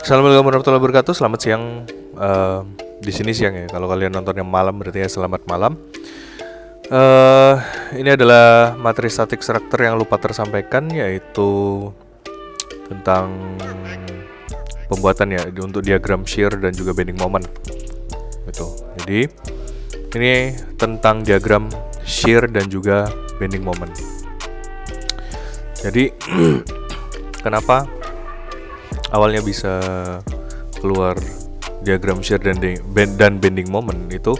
Assalamualaikum warahmatullahi wabarakatuh. Selamat siang. Di sini siang ya. Kalau kalian nontonnya malam berarti ya selamat malam. Ini adalah materi static structure yang lupa tersampaikan, yaitu tentang pembuatan ya untuk diagram shear dan juga bending moment. Gitu. Jadi ini tentang diagram shear dan juga bending moment. Jadi kenapa awalnya bisa keluar diagram shear dan bending moment itu,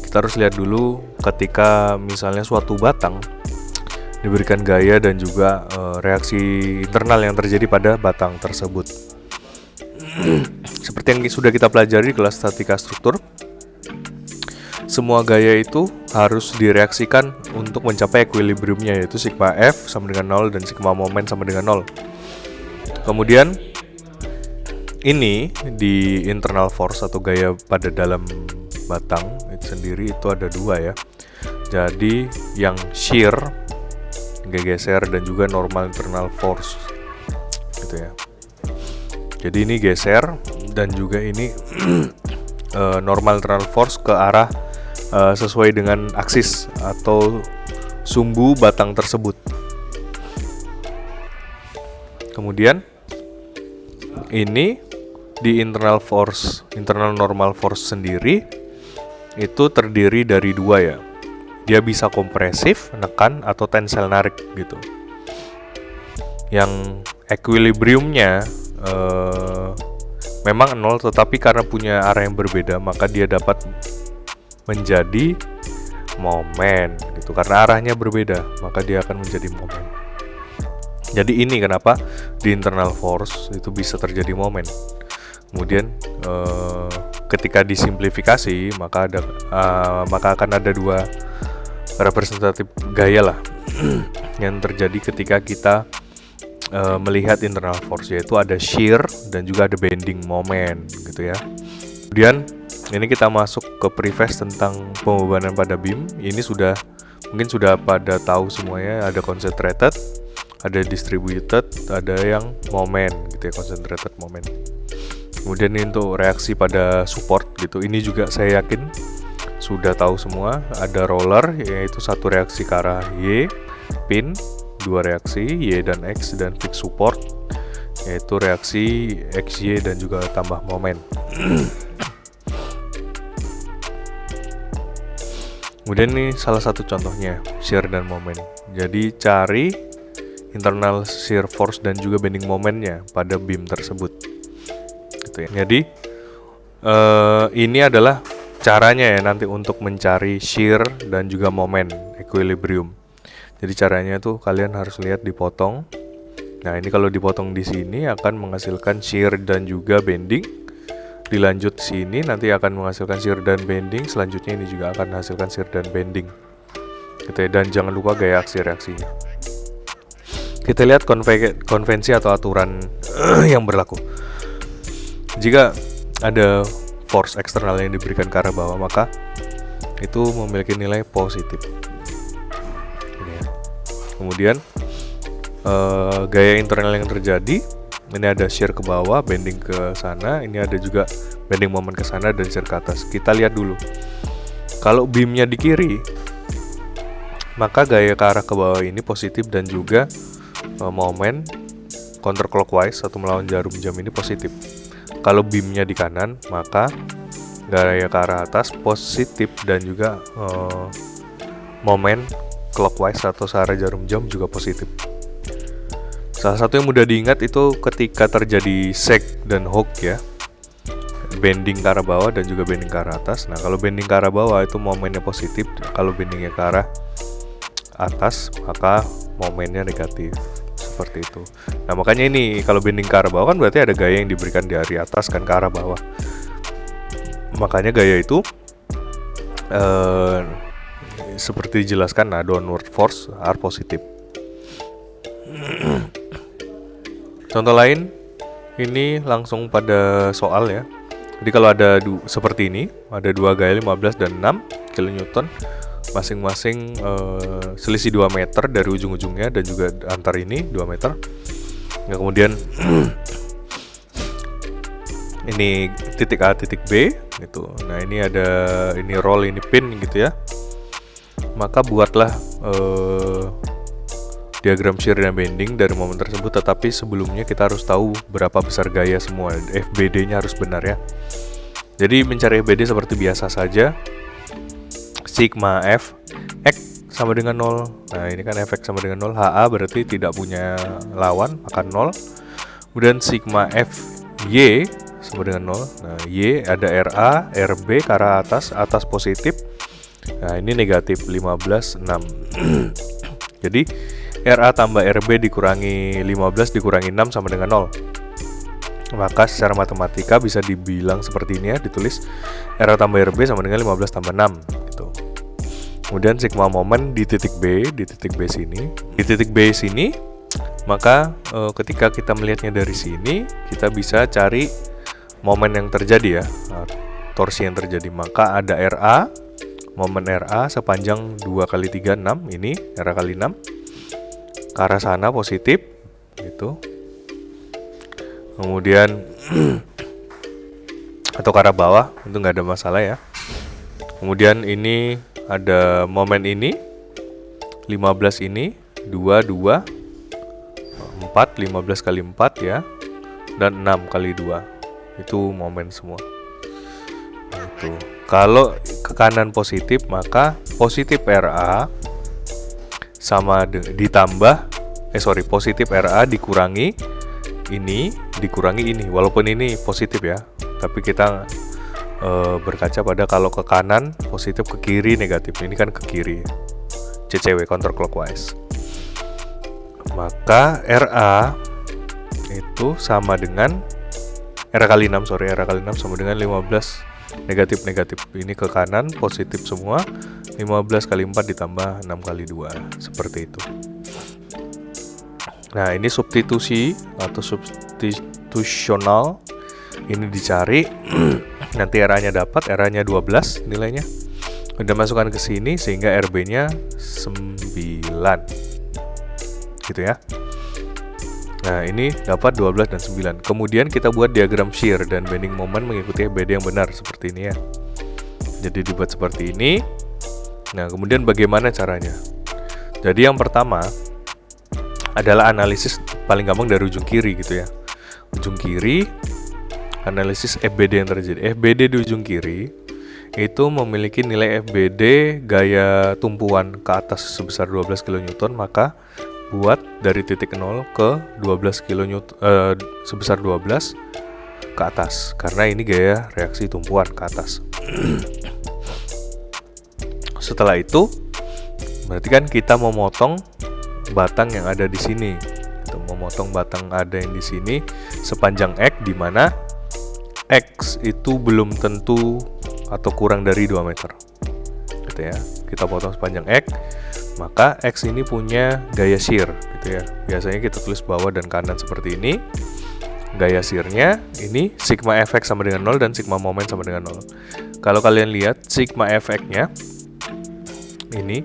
kita harus lihat dulu ketika misalnya suatu batang diberikan gaya dan juga reaksi internal yang terjadi pada batang tersebut. Seperti yang sudah kita pelajari di kelas statika struktur, semua gaya itu harus direaksikan untuk mencapai equilibriumnya, yaitu sigma F sama dengan 0 dan sigma moment sama dengan 0. Kemudian ini di internal force atau gaya pada dalam batang itu sendiri itu ada dua ya. Jadi yang shear, geser, dan juga normal internal force gitu ya. Jadi ini geser dan juga ini normal internal force ke arah sesuai dengan aksis atau sumbu batang tersebut. Kemudian ini di internal normal force sendiri itu terdiri dari dua ya. Dia bisa kompresif, nekan, atau tensile narik gitu. Yang equilibriumnya memang 0, tetapi karena punya arah yang berbeda maka dia dapat menjadi momen gitu. Karena arahnya berbeda maka dia akan menjadi momen. Jadi ini kenapa di internal force itu bisa terjadi momen. Kemudian ketika disimplifikasi maka akan ada dua representatif gaya lah yang terjadi ketika kita melihat internal force, yaitu ada shear dan juga ada bending moment gitu ya. Kemudian ini kita masuk ke preface tentang pembebanan pada beam. Ini mungkin sudah pada tahu semuanya, ada concentrated, ada distributed, ada yang moment gitu ya, concentrated moment. Kemudian ini untuk reaksi pada support gitu. Ini juga saya yakin sudah tahu semua. Ada roller, yaitu satu reaksi ke arah Y, pin, dua reaksi Y dan X, dan fixed support, yaitu reaksi XY dan juga tambah momen. Kemudian ini salah satu contohnya shear dan moment. Jadi cari internal shear force dan juga bending momentnya pada beam tersebut. Gitu ya. Jadi ini adalah caranya ya nanti untuk mencari shear dan juga moment equilibrium. Jadi caranya tuh kalian harus lihat dipotong. Nah ini kalau dipotong di sini akan menghasilkan shear dan juga bending. Dilanjut sini nanti akan menghasilkan shear dan bending. Selanjutnya ini juga akan menghasilkan shear dan bending gitu ya. Dan jangan lupa gaya aksi reaksinya. Kita lihat konvensi atau aturan yang berlaku. Jika ada force eksternal yang diberikan ke arah bawah, maka itu memiliki nilai positif. Ini ya. Kemudian gaya internal yang terjadi, ini ada shear ke bawah, bending ke sana, ini ada juga bending moment ke sana dan shear ke atas. Kita lihat dulu. Kalau beamnya di kiri, maka gaya ke arah ke bawah ini positif dan juga momen counterclockwise atau melawan jarum jam ini positif. Kalau beamnya di kanan, maka gaya ke arah atas positif dan juga momen clockwise atau searah jarum jam juga positif. Salah satu yang mudah diingat itu ketika terjadi sag dan hook ya, bending ke arah bawah dan juga bending ke arah atas. Nah kalau bending ke arah bawah itu momennya positif, kalau bendingnya ke arah atas maka momennya negatif. Seperti itu. Nah makanya ini kalau bending ke arah bawah kan berarti ada gaya yang diberikan dari atas kan ke arah bawah. Makanya gaya itu seperti dijelaskan, nah downward force are positif. Contoh lain ini langsung pada soal ya. Jadi kalau ada seperti ini, ada dua gaya 15 dan 6 kN, masing-masing selisih 2 meter dari ujung-ujungnya dan juga antar ini 2 meter. Nah, kemudian ini titik A, titik B gitu. Nah, ini ada ini roll, ini pin gitu ya. Maka buatlah diagram shear dan bending dari momen tersebut, tetapi sebelumnya kita harus tahu berapa besar gaya semua. FBD-nya harus benar ya. Jadi mencari FBD seperti biasa saja. Sigma F X sama dengan 0. Nah, ini kan Fx sama dengan 0. HA berarti tidak punya lawan, maka 0. Kemudian sigma Fy sama dengan 0. Nah, Y ada RA, RB ke arah atas positif. Nah, ini negatif 15, 6. Jadi RA tambah RB dikurangi 15 dikurangi 6 sama dengan 0. Maka secara matematika bisa dibilang seperti ini ya, ditulis RA tambah RB sama dengan 15 tambah 6 gitu. Kemudian sigma momen di titik B sini. Di titik B sini, maka ketika kita melihatnya dari sini, kita bisa cari momen yang terjadi ya, torsi yang terjadi. Maka ada RA, momen RA sepanjang 2 kali 3, 6. Ini RA kali 6 ke arah sana positif gitu. Kemudian atau ke arah bawah itu nggak ada masalah ya. Kemudian ini ada momen ini 15 ini 2 4 15 kali 4 ya, dan 6 kali 2 itu momen semua. Itu kalau ke kanan positif, maka positif RA sama ditambah positif RA dikurangi ini walaupun ini positif ya, tapi kita berkaca pada kalau ke kanan positif, ke kiri negatif. Ini kan ke kiri, CCW counterclockwise. Maka RA itu sama dengan RA kali 6 sama dengan 15 negatif. Ini ke kanan positif semua, 15 kali 4 ditambah 6 kali 2 seperti itu. Nah, ini substitusi atau substitusional ini dicari. Nanti RA-nya dapat, RA-nya 12 nilainya. Udah masukkan ke sini sehingga RB-nya 9 gitu ya. Nah, ini dapat 12 dan 9. Kemudian kita buat diagram shear dan bending moment mengikuti FBD yang benar seperti ini ya. Jadi dibuat seperti ini. Nah, kemudian bagaimana caranya? Jadi yang pertama adalah analisis paling gampang dari ujung kiri gitu ya. Ujung kiri, analisis FBD yang terjadi. FBD di ujung kiri itu memiliki nilai FBD gaya tumpuan ke atas sebesar 12 kN, maka buat dari titik 0 ke 12 kN sebesar 12 ke atas, karena ini gaya reaksi tumpuan ke atas. Setelah itu berarti kan kita memotong batang yang ada di sini. Kita memotong batang ada yang di sini sepanjang X, di mana X itu belum tentu atau kurang dari 2 meter. Gitu ya. Kita potong sepanjang X, maka X ini punya gaya shear gitu ya. Biasanya kita tulis bawah dan kanan seperti ini. Gaya shear-nya ini sigma Fx sama dengan 0 dan sigma moment sama dengan 0. Kalau kalian lihat sigma Fx-nya ini,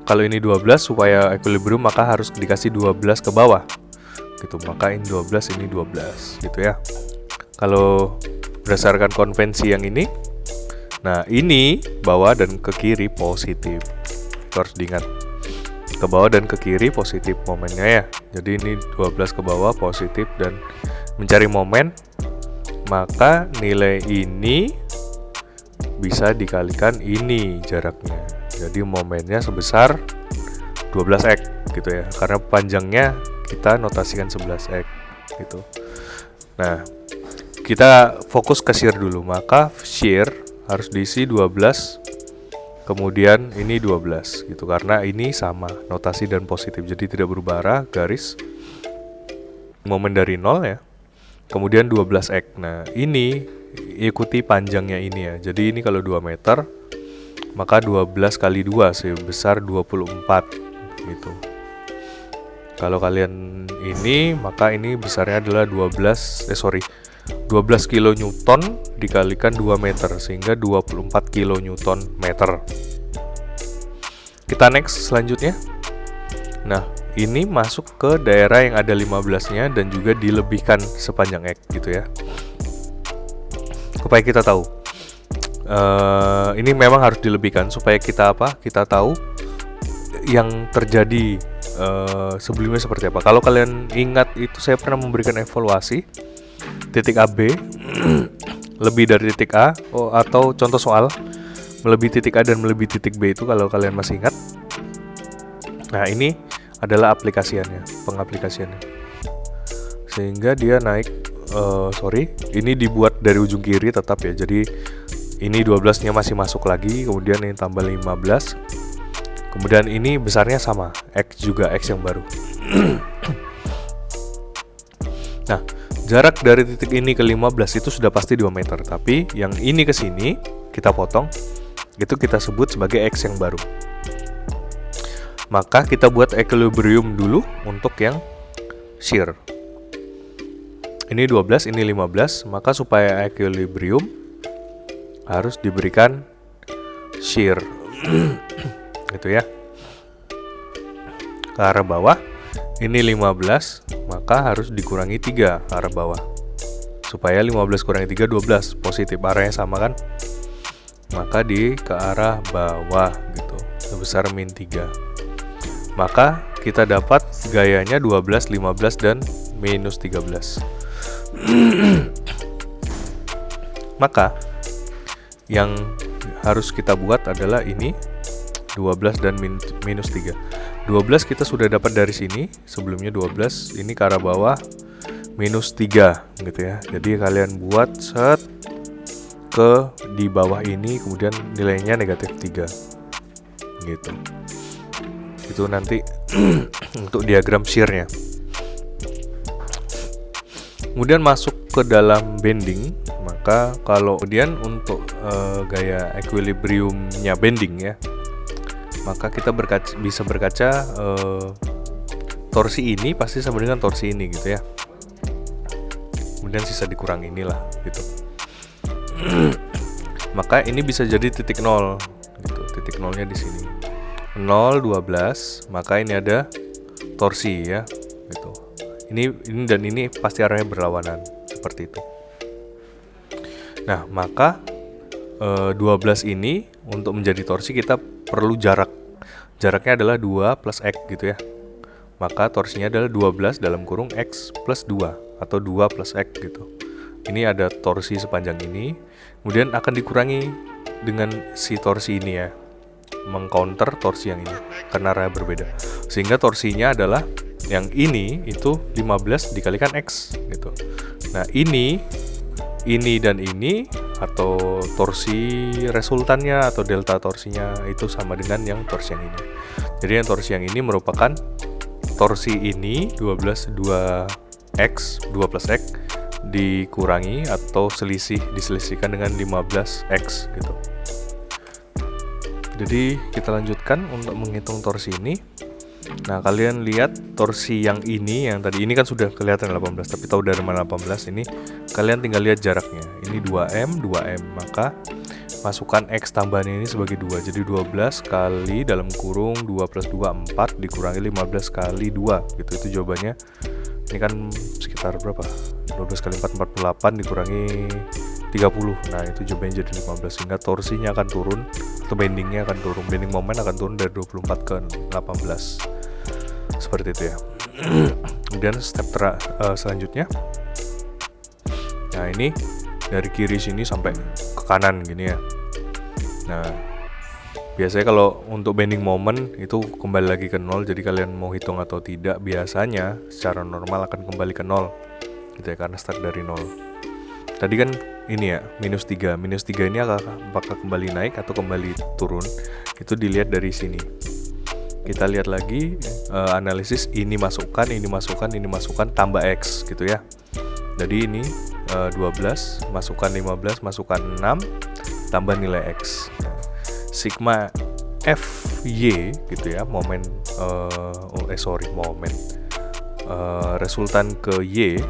kalau ini 12 supaya equilibrium maka harus dikasih 12 ke bawah. Gitu. Maka ini 12, ini 12 gitu ya. Kalau berdasarkan konvensi yang ini, nah ini bawah dan ke kiri positif. Itu harus diingat. Ke bawah dan ke kiri positif momennya ya. Jadi ini 12 ke bawah positif, dan mencari momen maka nilai ini bisa dikalikan ini jaraknya. Jadi momennya sebesar 12x gitu ya. Karena panjangnya kita notasikan 11x gitu. Nah, kita fokus ke shear dulu. Maka shear harus diisi 12, kemudian ini 12 gitu, karena ini sama notasi dan positif, jadi tidak berubah arah garis. Momen dari 0 ya, kemudian 12x. Nah, ini ikuti panjangnya ini ya. Jadi ini kalau 2 meter maka 12 kali 2 sebesar 24 gitu. Kalau kalian ini, maka ini besarnya adalah 12 kN dikalikan 2 meter sehingga 24 kN meter. Kita next selanjutnya. Nah, ini masuk ke daerah yang ada 15-nya dan juga dilebihkan sepanjang X gitu ya. supaya kita tahu. Ini memang harus dilebihkan supaya kita tahu yang terjadi sebelumnya seperti apa. Kalau kalian ingat itu saya pernah memberikan evaluasi titik AB lebih dari titik A, atau contoh soal melebihi titik A dan melebihi titik B itu kalau kalian masih ingat. Nah, ini adalah pengaplikasiannya. Sehingga dia naik, ini dibuat dari ujung kiri tetap ya. Jadi ini 12-nya masih masuk lagi, kemudian ini tambah 15. Kemudian ini besarnya sama, X juga X yang baru. Nah, jarak dari titik ini ke 15 itu sudah pasti 2 meter. Tapi yang ini ke sini kita potong, itu kita sebut sebagai X yang baru. Maka kita buat equilibrium dulu untuk yang shear. Ini 12, ini 15, maka supaya equilibrium harus diberikan shear. Gitu ya. Ke arah bawah, ini 15, maka harus dikurangi 3 ke arah bawah. Supaya 15 kurangi 3, 12, positif, arahnya sama kan? Maka ke arah bawah gitu, sebesar min 3. Maka kita dapat gayanya 12, 15, dan minus 13. Maka yang harus kita buat adalah ini 12 dan minus 3. 12 kita sudah dapat dari sini, sebelumnya 12, ini ke arah bawah minus 3 gitu ya. Jadi kalian buat set ke di bawah ini, kemudian nilainya negatif 3 gitu. Itu nanti untuk diagram shear-nya. Kemudian masuk ke dalam bending, maka kalau kemudian untuk gaya equilibriumnya bending ya, maka kita bisa berkaca torsi ini pasti sama dengan torsi ini gitu ya. Kemudian sisa dikurang inilah gitu. Maka ini bisa jadi titik 0 gitu. Titik 0-nya di sini. 0, 12, maka ini ada torsi ya gitu. Ini dan ini pasti arahnya berlawanan seperti itu. Nah, maka 12 ini untuk menjadi torsi kita perlu jarak. Jaraknya adalah 2 plus X gitu ya. Maka torsinya adalah 12 dalam kurung X plus 2 atau 2 plus X gitu. Ini ada torsi sepanjang ini, kemudian akan dikurangi dengan si torsi ini ya, mengcounter torsi yang ini karena arahnya berbeda. Sehingga torsinya adalah yang ini itu 15 dikalikan X gitu. Nah, ini dan ini atau torsi resultannya atau delta torsinya itu sama dengan yang torsi yang ini. Jadi yang torsi yang ini merupakan torsi ini 12 2x 2 plus x dikurangi atau diselisihkan dengan 15x gitu. Jadi kita lanjutkan untuk menghitung torsi ini. Nah, kalian lihat torsi yang ini, yang tadi ini kan sudah kelihatan 18, tapi tahu dari mana 18 ini, kalian tinggal lihat jaraknya. Ini 2M, 2M, maka masukkan X tambahan ini sebagai 2. Jadi 12 kali dalam kurung 2 plus 2, 4 dikurangi 15 kali 2 gitu. Itu jawabannya. Ini kan sekitar berapa? 12 kali 4, 48 dikurangi 30. Nah, itu jawabannya jadi 15, sehingga torsinya akan turun atau bendingnya akan turun. Bending moment akan turun dari 24 ke 18. Seperti itu ya. Kemudian step selanjutnya. Nah, ini dari kiri sini sampai ke kanan gini ya. Nah, biasanya kalau untuk bending moment itu kembali lagi ke 0. Jadi kalian mau hitung atau tidak, biasanya secara normal akan kembali ke 0 gitu ya, karena start dari 0. Tadi kan ini ya, minus 3. Minus 3 ini apakah kembali naik atau kembali turun, itu dilihat dari sini. Kita lihat lagi analisis, ini masukkan, tambah X gitu ya. Jadi ini 12, masukkan 15, masukkan 6, tambah nilai X. Sigma FY gitu ya, resultan ke Y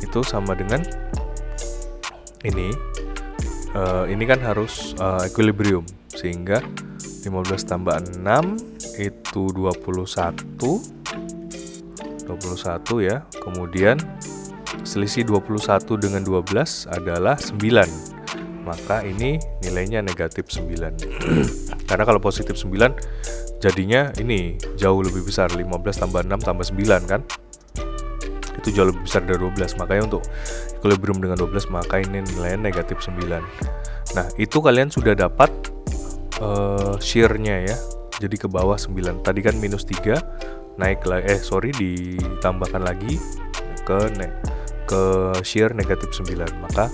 itu sama dengan ini kan harus equilibrium, sehingga 15 tambah 6 itu 21 ya. Kemudian selisih 21 dengan 12 adalah 9. Maka ini nilainya negatif 9. Karena kalau positif 9 jadinya ini jauh lebih besar, 15 tambah 6 tambah 9 kan. Itu jauh lebih besar dari 12. Makanya untuk equilibrium dengan 12 maka ini nilainya negatif 9. Nah, itu kalian sudah dapat shear-nya ya. Jadi ke bawah 9. Tadi kan minus 3 naik lagi ditambahkan lagi ke shear negatif 9. Maka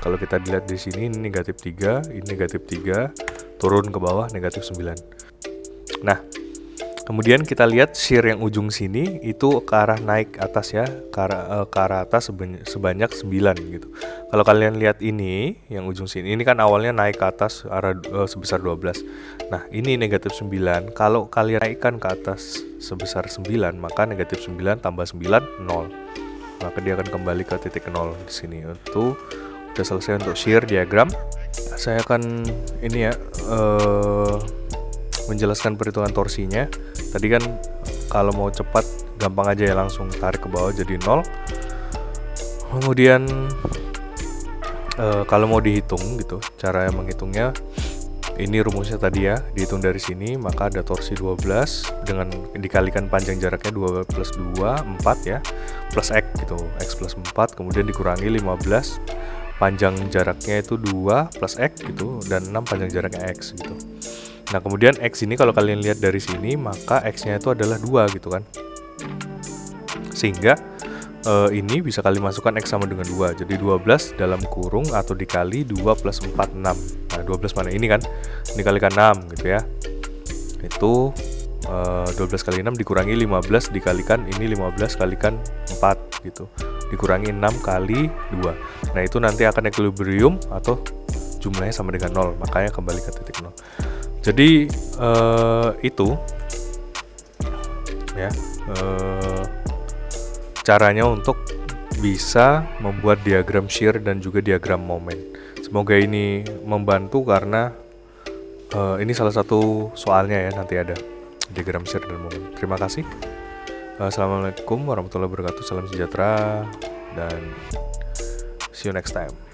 kalau kita lihat di sini ini negatif 3, ini negatif 3, turun ke bawah negatif 9. Nah, kemudian kita lihat shear yang ujung sini itu ke arah naik atas ya, ke arah atas sebanyak 9 gitu. Kalau kalian lihat ini yang ujung sini, ini kan awalnya naik ke atas arah sebesar 12. Nah, ini negatif 9. Kalau kalian naikkan ke atas sebesar 9, maka negatif 9 tambah 9 0. Maka dia akan kembali ke titik 0 di sini. Itu udah selesai untuk shear diagram. Saya akan ini ya menjelaskan perhitungan torsinya. Tadi kan kalau mau cepat gampang aja ya, langsung tarik ke bawah jadi 0. Kemudian kalau mau dihitung gitu, cara menghitungnya ini rumusnya tadi ya, dihitung dari sini maka ada torsi 12 dengan dikalikan panjang jaraknya 2 plus 2 4 ya, plus X gitu, X plus 4, kemudian dikurangi 15 panjang jaraknya itu 2 plus X gitu, dan 6 panjang jaraknya X gitu. Nah, kemudian X ini kalau kalian lihat dari sini, maka X-nya itu adalah 2 gitu kan. Sehingga ini bisa kalian masukkan X sama dengan 2. Jadi 12 dalam kurung atau dikali 2 plus 4, 6. Nah, 12 mana ini kan? Dikalikan 6 gitu ya. Itu 12 kali 6 dikurangi 15 dikalikan ini 15 kalikan 4 gitu. Dikurangi 6 kali 2. Nah, itu nanti akan equilibrium atau jumlahnya sama dengan 0. Makanya kembali ke titik 0. Jadi itu ya caranya untuk bisa membuat diagram shear dan juga diagram moment. Semoga ini membantu karena ini salah satu soalnya ya, nanti ada diagram shear dan moment. Terima kasih. Assalamualaikum warahmatullahi wabarakatuh. Salam sejahtera dan see you next time.